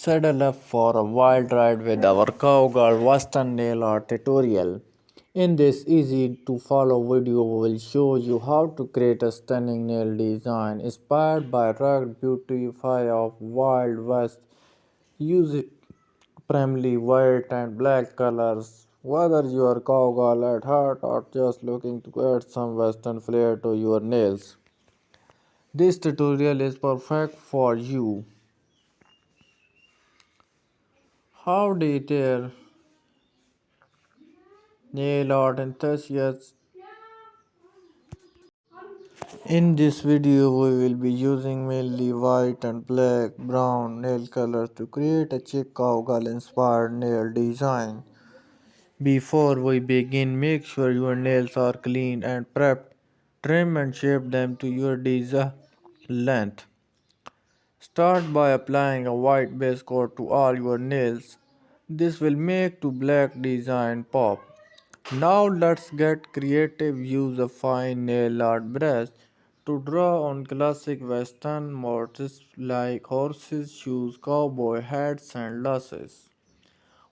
Saddle up for a wild ride with our Cowgirl Western nail art tutorial. In this easy to follow video, we will show you how to create a stunning nail design inspired by rugged beauty of Wild West using primarily white and black colors. Whether you are cowgirl at heart or just looking to add some western flair to your nails, this tutorial is perfect for you. How detail nail art enthusiasts. In this video, we will be using mainly white and black, brown nail colors to create a chic cowgirl inspired nail design. Before we begin, make sure your nails are clean and prepped. Trim and shape them to your desired length. Start by applying a white base coat to all your nails. This will make the black design pop. Now let's get creative. Use a fine nail art brush to draw on classic western motifs like horses, shoes, cowboy hats, and laces.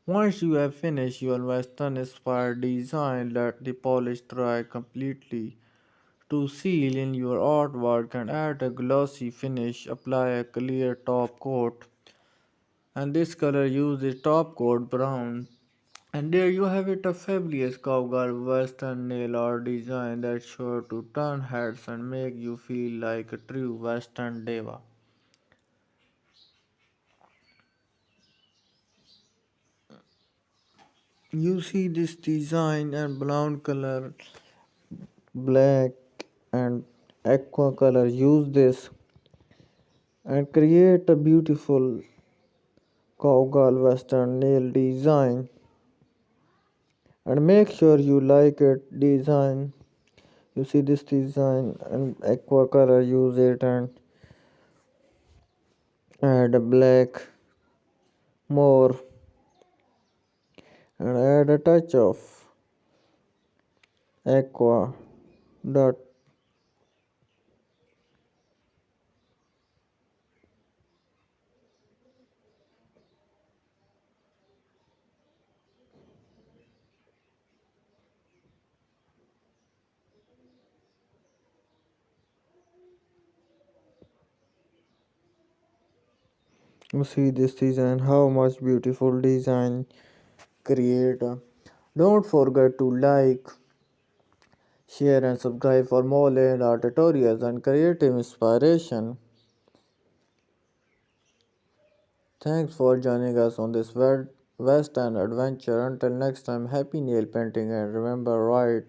Once you have finished your western inspired design, let the polish dry completely. To seal in your artwork and add a glossy finish, apply a clear top coat. And this color use is top coat brown. And there you have it, a fabulous cowgirl western nail art design that's sure to turn heads and make you feel like a true western diva. You see this design and brown color, black and aqua color, use this and create a beautiful cowgirl western nail design, and make sure you like it design. You see this design and aqua color, use it and add a black more and add a touch of aqua dot. You see this design, how much beautiful design create. Don't forget to like, share and subscribe for more land art tutorials and creative inspiration. Thanks for joining us on this western adventure. Until next time, happy nail painting and remember, write